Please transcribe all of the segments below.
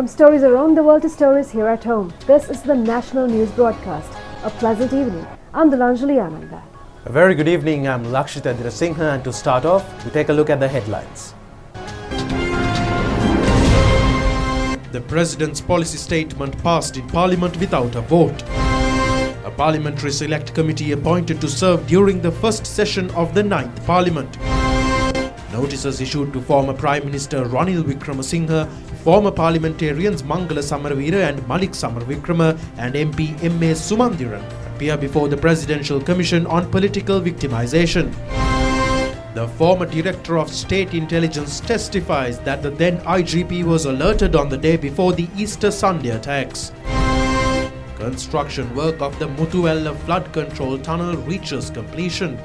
From stories around the world to stories here at home, this is the National News Broadcast. A pleasant evening. I'm Delanjali Ananda. A very good evening. I'm Lakshita Dirasingha, and to start off, we take a look at the headlines. The President's policy statement passed in Parliament without a vote. A Parliamentary Select Committee appointed to serve during the first session of the 9th Parliament. Notices issued to former Prime Minister Ranil Wickremesinghe, former parliamentarians Mangala Samaraweera and Malik Samaravikrama and MP M.A. Sumandiran appear before the Presidential Commission on Political Victimization. The former Director of State Intelligence testifies that the then IGP was alerted on the day before the Easter Sunday attacks. Construction work of the Mutuella flood control tunnel reaches completion.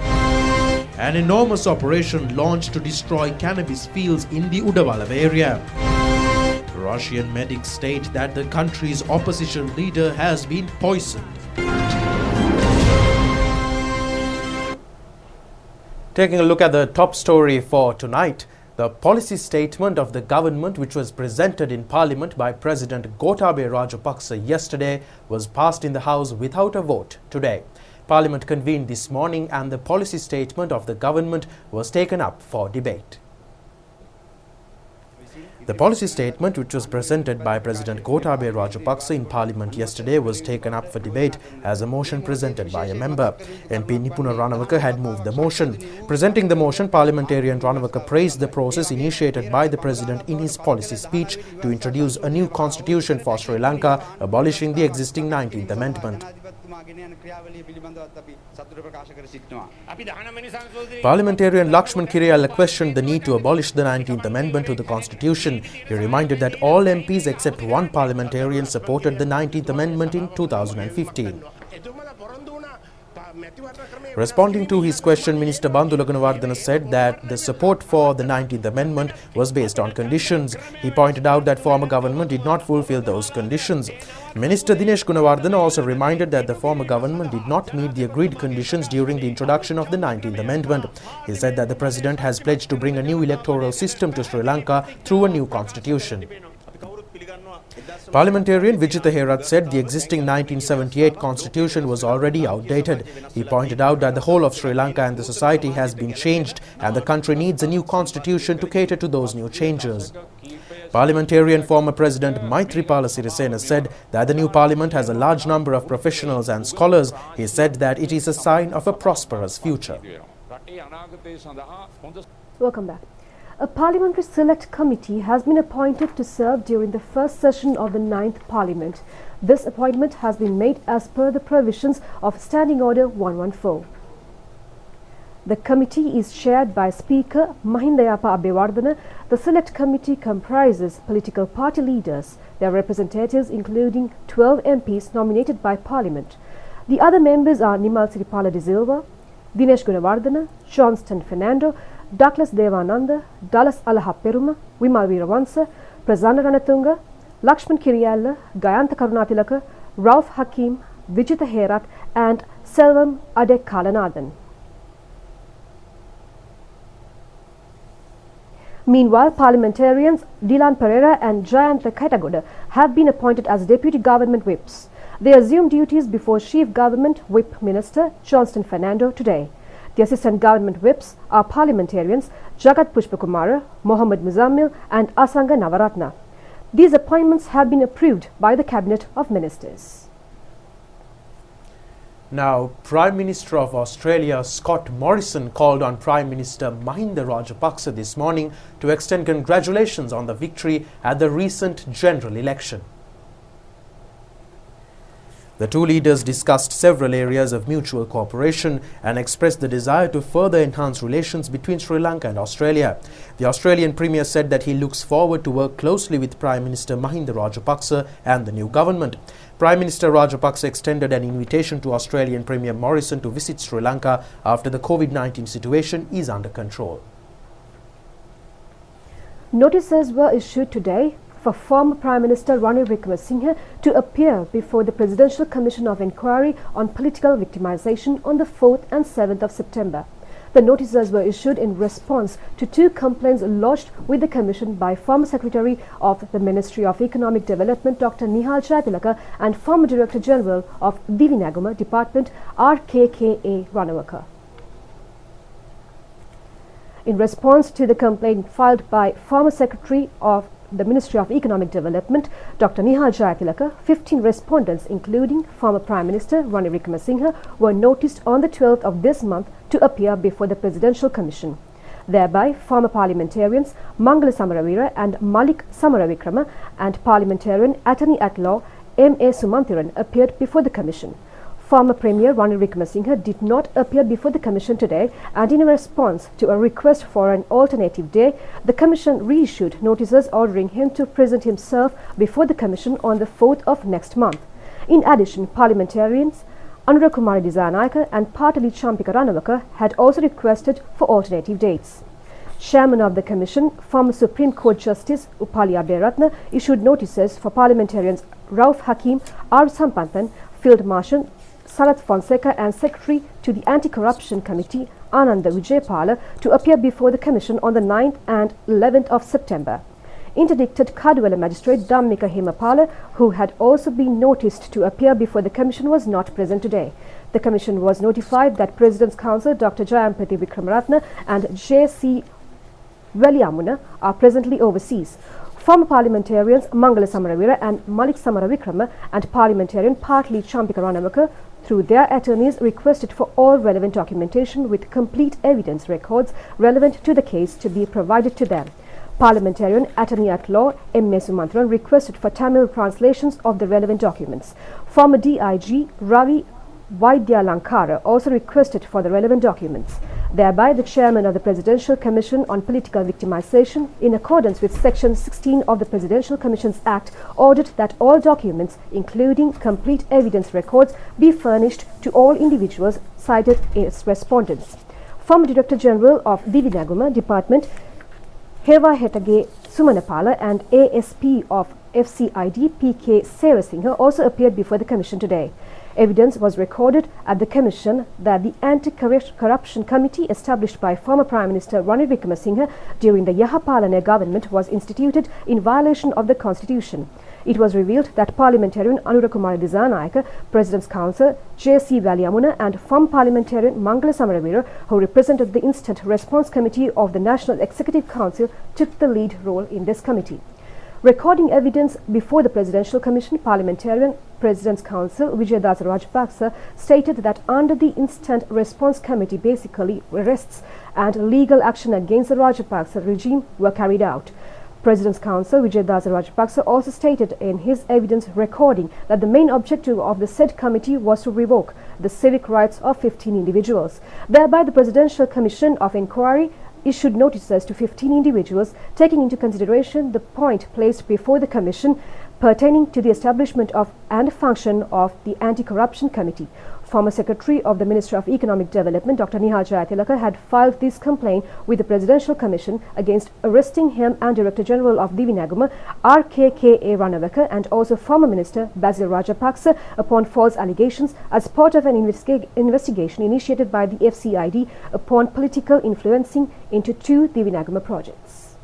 An enormous operation launched to destroy cannabis fields in the Udawalav area. Russian medics state that the country's opposition leader has been poisoned. Taking a look at the top story for tonight, the policy statement of the government, which was presented in Parliament by President Gotabaya Rajapaksa yesterday, was passed in the House without a vote today. Parliament convened this morning and the policy statement of the government was taken up for debate. The policy statement, which was presented by President Gotabaya Rajapaksa in Parliament yesterday, was taken up for debate as a motion presented by a member. MP Nipuna Ranawaka had moved the motion. Presenting the motion, Parliamentarian Ranawaka praised the process initiated by the President in his policy speech to introduce a new constitution for Sri Lanka, abolishing the existing 19th Amendment. Parliamentarian Lakshman Kiriyalla questioned the need to abolish the 19th Amendment to the Constitution. He reminded that all MPs except one parliamentarian supported the 19th Amendment in 2015. Responding to his question, Minister Bandula Gunawardena said that the support for the 19th Amendment was based on conditions. He pointed out that former government did not fulfill those conditions. Minister Dinesh Gunawardena also reminded that the former government did not meet the agreed conditions during the introduction of the 19th Amendment. He said that the President has pledged to bring a new electoral system to Sri Lanka through a new constitution. Parliamentarian Vijitha Herath said the existing 1978 constitution was already outdated. He pointed out that the whole of Sri Lanka and the society has been changed and the country needs a new constitution to cater to those new changes. Parliamentarian former President Maithripala Sirisena said that the new parliament has a large number of professionals and scholars. He said that it is a sign of a prosperous future. Welcome back. A Parliamentary Select Committee has been appointed to serve during the first session of the 9th Parliament. This appointment has been made as per the provisions of Standing Order 114. The committee is chaired by Speaker Mahindayapa Abewardena. The Select Committee comprises political party leaders, their representatives including 12 MPs nominated by Parliament. The other members are Nimal Siripala de Silva, Dinesh Gunawardena, Johnston Fernando, Douglas Devananda, Dallas Alahaperuma, Wimal Weerawansa, Prasanna Ranatunga, Lakshman Kiriyalla, Gayantha Karunatilaka, Rauf Hakim, Vijitha Herath and Selvam Adekalanathan. Meanwhile, parliamentarians Dilan Pereira and Jayantha Kaitagoda have been appointed as Deputy Government Whips. They assumed duties before Chief Government Whip Minister Johnston Fernando today. The Assistant Government Whips are parliamentarians Jagat Pushpakumara, Mohammad Muzammil and Asanga Navaratna. These appointments have been approved by the Cabinet of Ministers. Now, Prime Minister of Australia Scott Morrison called on Prime Minister Mahinda Rajapaksa this morning to extend congratulations on the victory at the recent general election. The two leaders discussed several areas of mutual cooperation and expressed the desire to further enhance relations between Sri Lanka and Australia. The Australian Premier said that he looks forward to work closely with Prime Minister Mahinda Rajapaksa and the new government. Prime Minister Rajapaksa extended an invitation to Australian Premier Morrison to visit Sri Lanka after the COVID-19 situation is under control. Notices were issued today for former Prime Minister Ranil Wickremesinghe to appear before the Presidential Commission of Inquiry on Political Victimization on the 4th and 7th of September. The notices were issued in response to 2 complaints lodged with the Commission by former Secretary of the Ministry of Economic Development Dr. Nihal Jayatilaka and former Director General of Divinagama Department RKKA Ranawaka. In response to the complaint filed by former Secretary of the Ministry of Economic Development, Dr. Nihal Jayatilaka, 15 respondents, including former Prime Minister Ranil Wickremesinghe, were noticed on the 12th of this month to appear before the Presidential Commission. Thereby, former parliamentarians Mangala Samaravira and Malik Samaravikrama and parliamentarian Attorney-at-Law M.A. Sumanthiran appeared before the Commission. Former Premier Ranil Wickremesinghe did not appear before the Commission today, and in a response to a request for an alternative day, the Commission reissued notices ordering him to present himself before the Commission on the 4th of next month. In addition, parliamentarians Anura Kumari Dissanayake and Patali Champika Ranawaka had also requested for alternative dates. Chairman of the Commission, former Supreme Court Justice Upali Abeyratne, issued notices for parliamentarians Rauf Hakim, R. Sampanthan, Field Marshal Sarath Fonseca and Secretary to the Anti-Corruption Committee Ananda Vijaypala to appear before the Commission on the 9th and 11th of September. Interdicted Kaduwala Magistrate Dhammika Hemapala, who had also been noticed to appear before the Commission, was not present today. The Commission was notified that President's Counsel Dr. Jayampati Vikramaratne and J.C. Veliamuna are presently overseas. Former parliamentarians Mangala Samaravira and Malik Samaravikrama and parliamentarian Patali Champika Ranawaka, through their attorneys, requested for all relevant documentation with complete evidence records relevant to the case to be provided to them. Parliamentarian Attorney-at-Law M.A. Sumanthiran requested for Tamil translations of the relevant documents. Former DIG Ravi Vaidyalankara also requested for the relevant documents. Thereby, the Chairman of the Presidential Commission on Political Victimization, in accordance with Section 16 of the Presidential Commissions Act, ordered that all documents, including complete evidence records, be furnished to all individuals cited as respondents. Former Director General of Divinagama Department Heva Hetage Sumanapala and ASP of FCID P.K. Serasinghe also appeared before the Commission today. Evidence was recorded at the Commission that the Anti-Corruption Committee established by former Prime Minister Ranil Wickremesinghe during the Yahapalana government was instituted in violation of the Constitution. It was revealed that parliamentarian Anura Kumari Dissanayake, President's Counsel J.C. Veliamuna and former parliamentarian Mangala Samaravira, who represented the Instant Response Committee of the National Executive Council, took the lead role in this committee. Recording evidence before the Presidential Commission, parliamentarian President's Counsel Vijaydas Rajapaksa stated that under the Instant Response Committee, basically arrests and legal action against the Rajapaksa regime were carried out. President's Counsel Vijaydas Rajapaksa also stated in his evidence recording that the main objective of the said committee was to revoke the civic rights of 15 individuals. Thereby, the Presidential Commission of Inquiry issued notices to 15 individuals, taking into consideration the point placed before the Commission pertaining to the establishment of and function of the Anti-Corruption Committee. Former Secretary of the Ministry of Economic Development Dr. Nihal Jayatilaka had filed this complaint with the Presidential Commission against arresting him and Director General of Divinagama RKKA Ranawaka and also former Minister Basil Rajapaksa upon false allegations as part of an investigation initiated by the FCID upon political influencing into 2 Divinagama projects.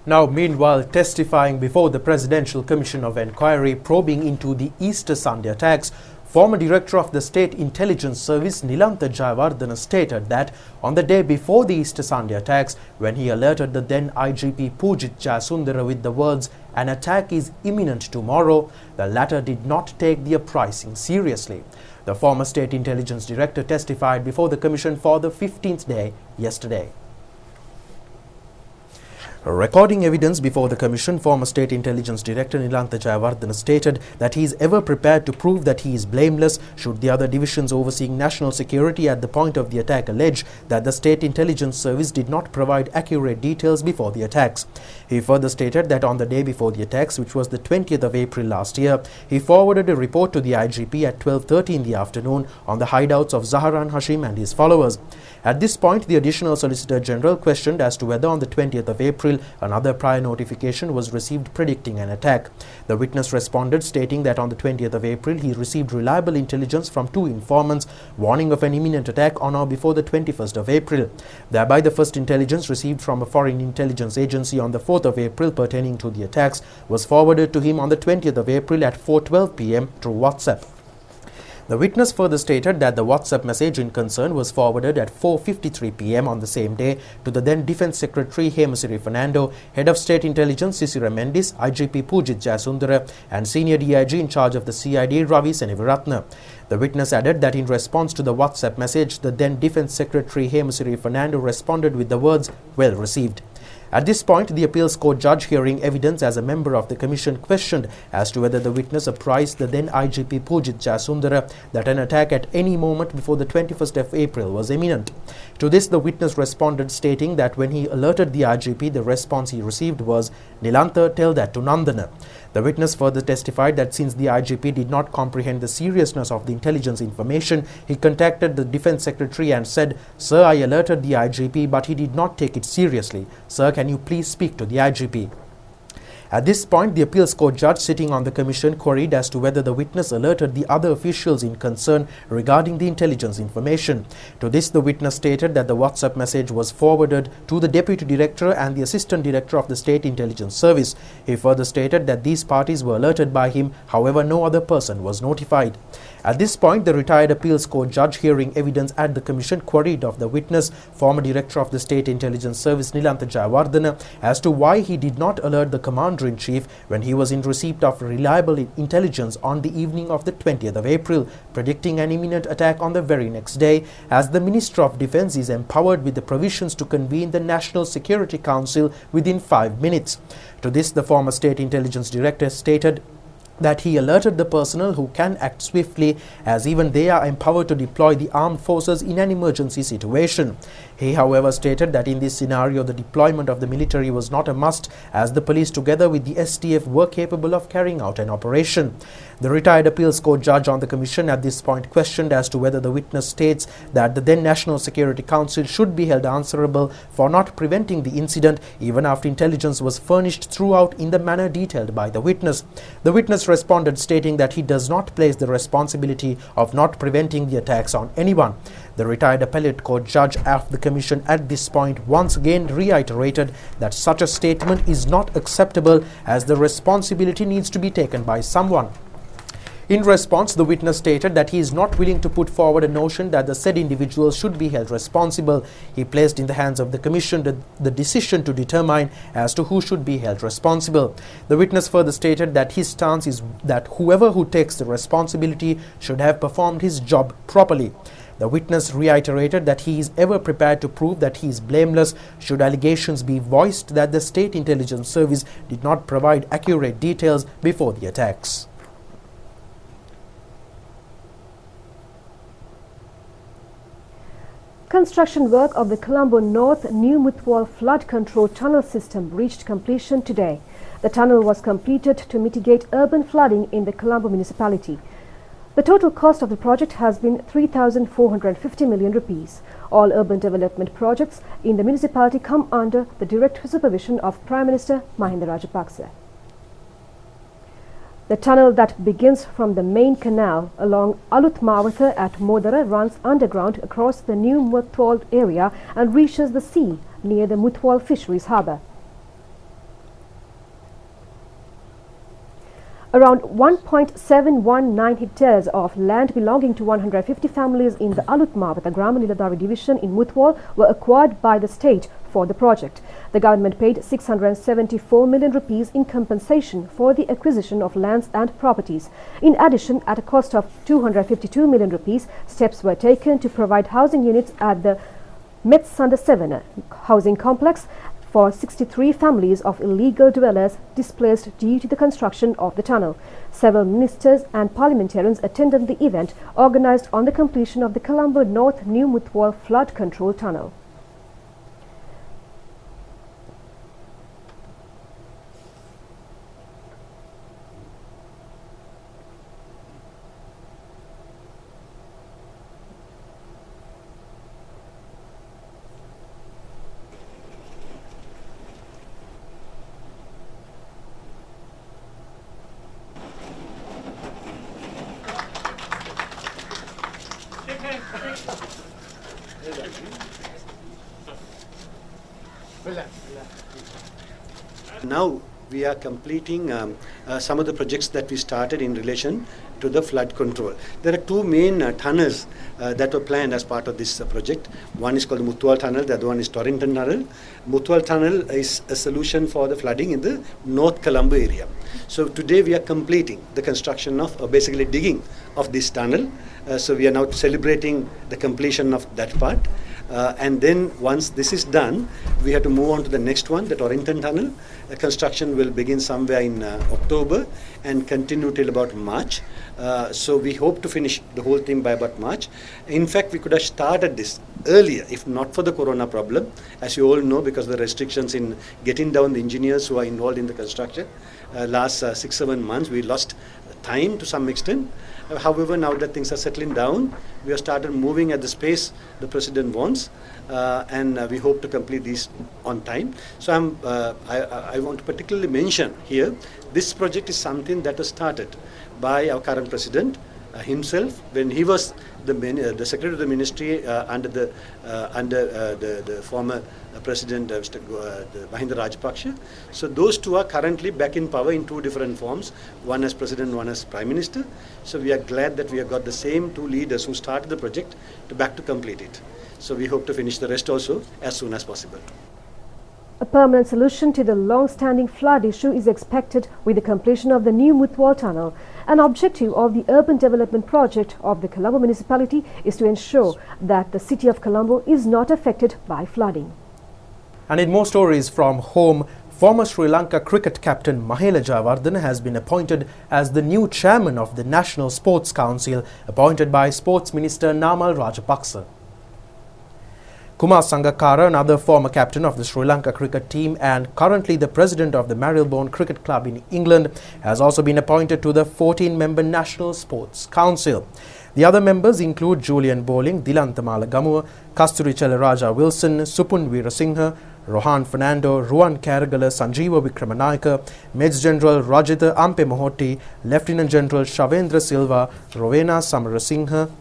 Now, meanwhile, testifying before the Presidential Commission of Inquiry probing into the Easter Sunday attacks, former Director of the State Intelligence Service Nilantha Jayawardena stated that on the day before the Easter Sunday attacks, when he alerted the then IGP Pujit Jayasundara with the words, "An attack is imminent tomorrow," the latter did not take the uprising seriously. The former State Intelligence Director testified before the Commission for the 15th day yesterday. Recording evidence before the Commission, former State Intelligence Director Nilantha Jayawardena stated that he is ever prepared to prove that he is blameless should the other divisions overseeing national security at the point of the attack allege that the State Intelligence Service did not provide accurate details before the attacks. He further stated that on the day before the attacks, which was the 20th of April last year, he forwarded a report to the IGP at 12:30 in the afternoon on the hideouts of Zaharan Hashim and his followers. At this point, the Additional Solicitor General questioned as to whether on the 20th of April another prior notification was received predicting an attack. The witness responded stating that on the 20th of April he received reliable intelligence from two informants warning of an imminent attack on or before the 21st of April. Thereby, the first intelligence received from a foreign intelligence agency on the 4th of April pertaining to the attacks was forwarded to him on the 20th of April at 4:12 p.m. through WhatsApp. The witness further stated that the WhatsApp message in concern was forwarded at 4:53 p.m. on the same day to the then Defence Secretary Hemasiri Fernando, Head of State Intelligence Sisira Mendis, IGP Pujit Jayasundara and Senior DIG in charge of the CID Ravi Seneviratna. The witness added that in response to the WhatsApp message, the then Defence Secretary Hemasiri Fernando responded with the words, "Well received." At this point, the appeals court judge hearing evidence as a member of the commission questioned as to whether the witness apprised the then IGP Pujit Jayasundara that an attack at any moment before the 21st of April was imminent. To this, the witness responded stating that when he alerted the IGP, the response he received was, "Nilantha, tell that to Nandana." The witness further testified that since the IGP did not comprehend the seriousness of the intelligence information, he contacted the Defence Secretary and said, "Sir, I alerted the IGP, but he did not take it seriously. Sir, can you please speak to the IGP?" At this point, the appeals court judge sitting on the commission queried as to whether the witness alerted the other officials in concern regarding the intelligence information. To this, the witness stated that the WhatsApp message was forwarded to the Deputy Director and the Assistant Director of the State Intelligence Service. He further stated that these parties were alerted by him, however no other person was notified. At this point, the retired appeals court judge hearing evidence at the commission queried of the witness, former Director of the State Intelligence Service Nilantha Jayawardena, as to why he did not alert the Commander-in-Chief when he was in receipt of reliable intelligence on the evening of the 20th of April, predicting an imminent attack on the very next day, as the Minister of Defence is empowered with the provisions to convene the National Security Council within 5 minutes. To this, the former State Intelligence Director stated that he alerted the personnel who can act swiftly, as even they are empowered to deploy the armed forces in an emergency situation. He, however, stated that in this scenario the deployment of the military was not a must, as the police together with the STF were capable of carrying out an operation. The retired appeals court judge on the commission at this point questioned as to whether the witness states that the then National Security Council should be held answerable for not preventing the incident even after intelligence was furnished throughout in the manner detailed by the witness. The witness responded stating that he does not place the responsibility of not preventing the attacks on anyone. The retired appellate court judge of the commission at this point once again reiterated that such a statement is not acceptable, as the responsibility needs to be taken by someone. In response, the witness stated that he is not willing to put forward a notion that the said individual should be held responsible. He placed in the hands of the commission the decision to determine as to who should be held responsible. The witness further stated that his stance is that whoever who takes the responsibility should have performed his job properly. The witness reiterated that he is ever prepared to prove that he is blameless should allegations be voiced that the State Intelligence Service did not provide accurate details before the attacks. Construction work of the Colombo North New Muthwal flood control tunnel system reached completion today. The tunnel was completed to mitigate urban flooding in the Colombo municipality. The total cost of the project has been 3,450 million rupees. All urban development projects in the municipality come under the direct supervision of Prime Minister Mahinda Rajapaksa. The tunnel that begins from the main canal along Alut Mawatha at Modara runs underground across the new Muthwal area and reaches the sea near the Muthwal Fisheries Harbour. Around 1.719 hectares of land belonging to 150 families in the Alut Mawatha Grama Niladari division in Muthwal were acquired by the state for the project. The government paid 674 million rupees in compensation for the acquisition of lands and properties. In addition, at a cost of 252 million rupees, steps were taken to provide housing units at the Metsanda 7 housing complex for 63 families of illegal dwellers displaced due to the construction of the tunnel. Several ministers and parliamentarians attended the event organized on the completion of the Colombo North New Muthwal flood control tunnel. Now we are completing some of the projects that we started in relation to the flood control. There are two main tunnels that were planned as part of this project. One is called the Muthual Tunnel, the other one is Torrington Tunnel. Muthual Tunnel is a solution for the flooding in the North Colombo area. So today we are completing the construction of, basically digging of this tunnel. So we are now celebrating the completion of that part. And then once this is done, we have to move on to the next one, the Torrington Tunnel. Construction will begin somewhere in October and continue till about March. So we hope to finish the whole thing by about March. In fact, we could have started this earlier if not for the corona problem. As you all know, because of the restrictions in getting down the engineers who are involved in the construction. Last 6-7 months, we lost time to some extent. However, now that things are settling down, we have started moving at the pace the President wants, and we hope to complete these on time. So I want to particularly mention here, this project is something that was started by our current President himself when he was the Secretary of the Ministry under the former President Mahinda Rajapaksa. So those two are currently back in power in two different forms, one as President, one as Prime Minister. So we are glad that we have got the same two leaders who started the project to complete it. So we hope to finish the rest also as soon as possible. A permanent solution to the long-standing flood issue is expected with the completion of the new Muthual Tunnel. An objective of the urban development project of the Colombo municipality is to ensure that the city of Colombo is not affected by flooding. And in more stories from home, former Sri Lanka cricket captain Mahela Jayawardene has been appointed as the new chairman of the National Sports Council, appointed by Sports Minister Namal Rajapaksa. Kumar Sangakkara, another former captain of the Sri Lanka cricket team and currently the president of the Marylebone Cricket Club in England, has also been appointed to the 14-member National Sports Council. The other members include Julian Bowling, Dilantamala Gamuwa, Kasturi Chelaraja Wilson, Supun Veerasinghe, Rohan Fernando, Ruan Karagala, Sanjeeva Wickramanayake, Major General Rajitha Ampe Mohotti, Lieutenant General Shavendra Silva, Rowena Samarasinghe,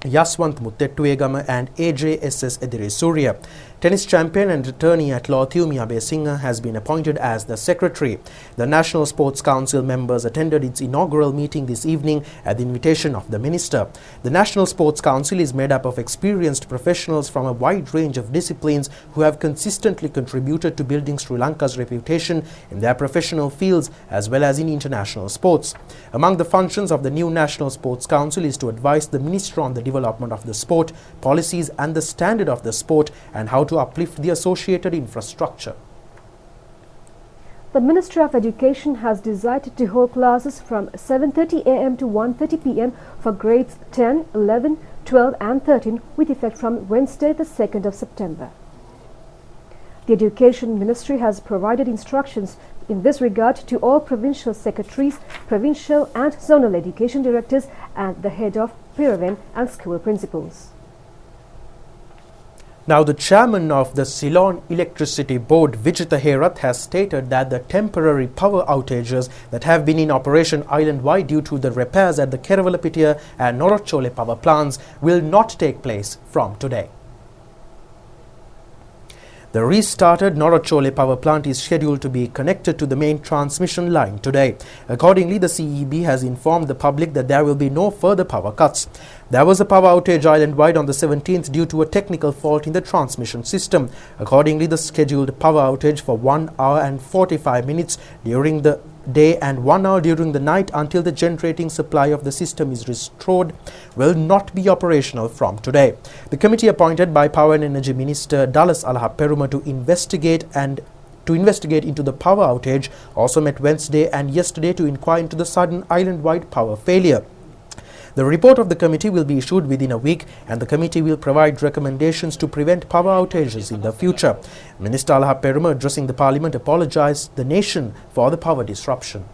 Yaswant Muttettuegama and AJSS Edire Surya. Tennis champion and attorney at law Thumi Abesinghe has been appointed as the secretary. The National Sports Council members attended its inaugural meeting this evening at the invitation of the minister. The National Sports Council is made up of experienced professionals from a wide range of disciplines who have consistently contributed to building Sri Lanka's reputation in their professional fields as well as in international sports. Among the functions of the new National Sports Council is to advise the minister on the development of the sport, policies and the standard of the sport, and how to uplift the associated infrastructure. The Ministry of Education has decided to hold classes from 7:30 a.m. to 1:30 p.m. for grades 10, 11, 12 and 13 with effect from Wednesday the 2nd of September. The Education Ministry has provided instructions in this regard to all provincial secretaries, provincial and zonal education directors and the head of Piraven and school principals. Now, the chairman of the Ceylon Electricity Board, Vijitha Herath, has stated that the temporary power outages that have been in operation island-wide due to the repairs at the Kerawalapitia and Norachole power plants will not take place from today. The restarted Norachole power plant is scheduled to be connected to the main transmission line today. Accordingly, the CEB has informed the public that there will be no further power cuts. There was a power outage island-wide on the 17th due to a technical fault in the transmission system. Accordingly, the scheduled power outage for 1 hour and 45 minutes during the day and 1 hour during the night until the generating supply of the system is restored will not be operational from today. The committee appointed by Power and Energy Minister Dallas Alha Peruma to investigate into the power outage also met Wednesday and yesterday to inquire into the sudden island-wide power failure. The report of the committee will be issued within a week and the committee will provide recommendations to prevent power outages in the future. Minister Alha Peruma, addressing the Parliament, apologized the nation for the power disruption.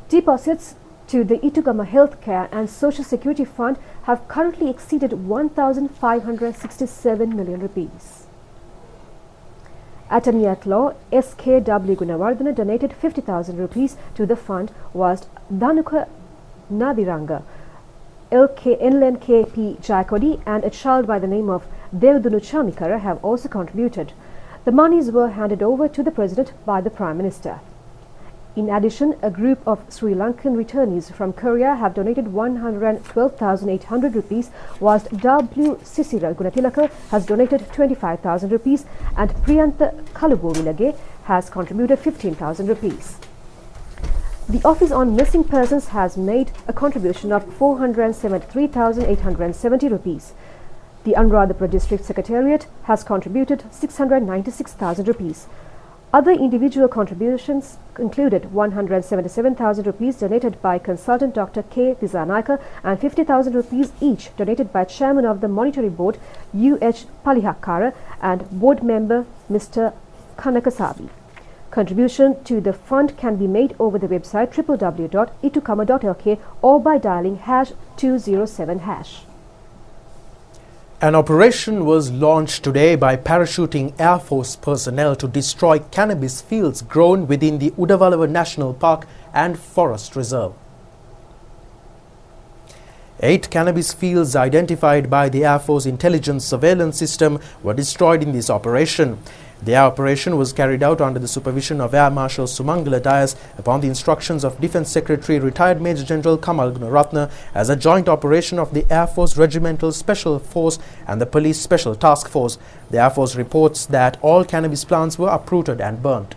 Deposits to the Itugama Healthcare and Social Security Fund have currently exceeded 1,567 million rupees. Attorney at Law SKW Gunawardena donated 50,000 rupees to the fund, whilst Dhanuka Nadiranga LNKP Jayakodi and a child by the name of Devdunu Chamikara have also contributed. The monies were handed over to the President by the Prime Minister. In addition, a group of Sri Lankan returnees from Korea have donated 112,800 rupees, whilst W. Sisira Gunatilaka has donated 25,000 rupees and Priyantha Kalubovilage has contributed 15,000 rupees. The Office on Missing Persons has made a contribution of 473,870 rupees. The Anuradhapura District Secretariat has contributed 696,000 rupees. Other individual contributions included 177,000 rupees donated by consultant Dr. K. Disanayaka and 50,000 rupees each donated by Chairman of the Monetary Board U.H. Palihakara and Board Member Mr. Kanakasabi. Contribution to the fund can be made over the website www.itukama.lk or by dialing #207#. An operation was launched today by parachuting Air Force personnel to destroy cannabis fields grown within the Udawalawa National Park and Forest Reserve. 8 cannabis fields identified by the Air Force Intelligence Surveillance System were destroyed in this operation. The air operation was carried out under the supervision of Air Marshal Sumangala Dias upon the instructions of Defence Secretary Retired Major General Kamal Gunaratne as a joint operation of the Air Force Regimental Special Force and the Police Special Task Force. The Air Force reports that all cannabis plants were uprooted and burnt.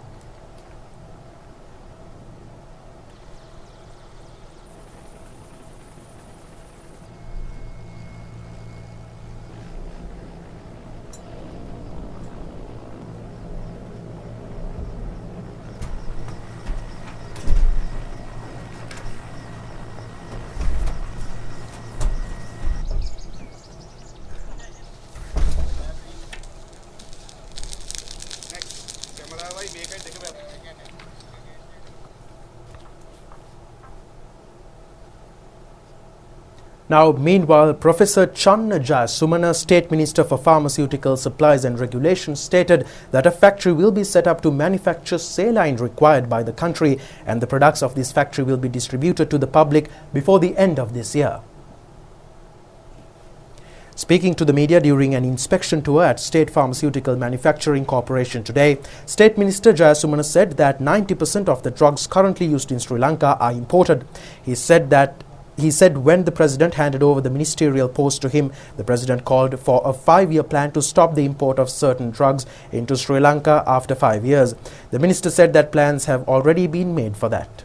Now, meanwhile, Professor Channa Jayasumana, State Minister for Pharmaceutical Supplies and Regulations, stated that a factory will be set up to manufacture saline required by the country and the products of this factory will be distributed to the public before the end of this year. Speaking to the media during an inspection tour at State Pharmaceutical Manufacturing Corporation today, State Minister Jayasumana said that 90% of the drugs currently used in Sri Lanka are imported. He said when the President handed over the ministerial post to him, the President called for a 5-year plan to stop the import of certain drugs into Sri Lanka after 5 years. The Minister said that plans have already been made for that.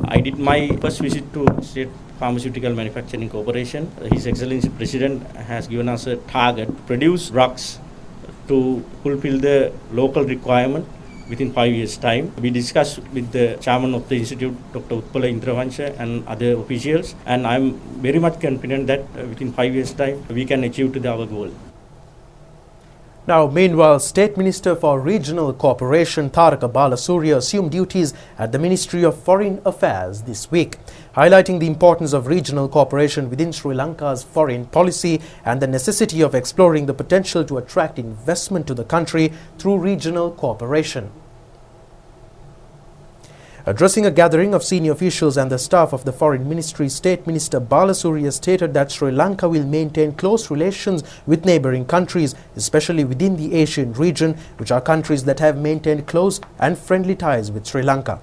I did my first visit to State Pharmaceutical Manufacturing Corporation. His Excellency President has given us a target to produce drugs to fulfill the local requirement within 5 years' time. We discussed with the chairman of the institute, Dr. Utpala Indravansha, and other officials, and I'm very much confident that within 5 years' time we can achieve our goal. Now, meanwhile, State Minister for Regional Cooperation Tharaka Balasuriya assumed duties at the Ministry of Foreign Affairs this week, highlighting the importance of regional cooperation within Sri Lanka's foreign policy and the necessity of exploring the potential to attract investment to the country through regional cooperation. Addressing a gathering of senior officials and the staff of the Foreign Ministry, State Minister Balasuriya stated that Sri Lanka will maintain close relations with neighbouring countries, especially within the Asian region, which are countries that have maintained close and friendly ties with Sri Lanka.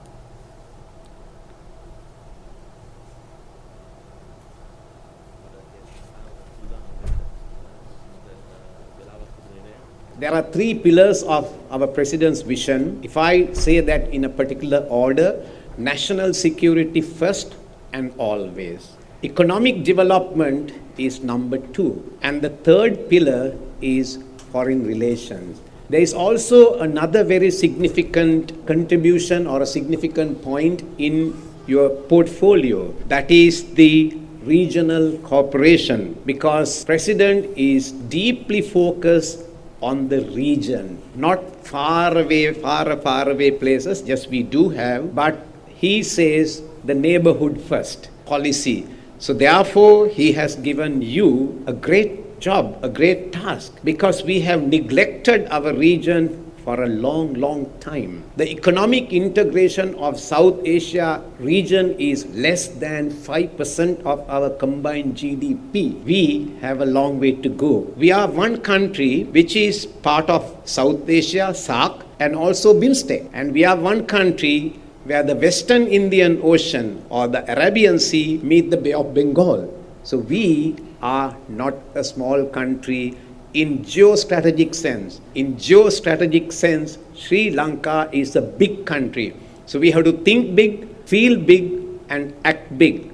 There are 3 pillars of our President's vision. If I say that in a particular order, national security first and always. Economic development is number 2. And the third pillar is foreign relations. There is also another very significant contribution or a significant point in your portfolio, that is the regional cooperation, because President is deeply focused on the region, not far away places, just we do have, but he says the neighborhood first policy. So therefore, he has given you a great job, a great task, because we have neglected our region for a long time. The economic integration of South Asia region is less than 5% of our combined GDP. We have a long way to go. We are one country which is part of South Asia, SAARC, and also BIMSTEC. And we are one country where the Western Indian Ocean or the Arabian Sea meet the Bay of Bengal. So we are not a small country in geostrategic sense. In geostrategic sense, Sri Lanka is a big country. So we have to think big, feel big, and act big.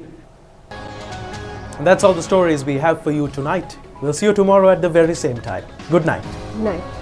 And that's all the stories we have for you tonight. We'll see you tomorrow at the very same time. Good night. Night.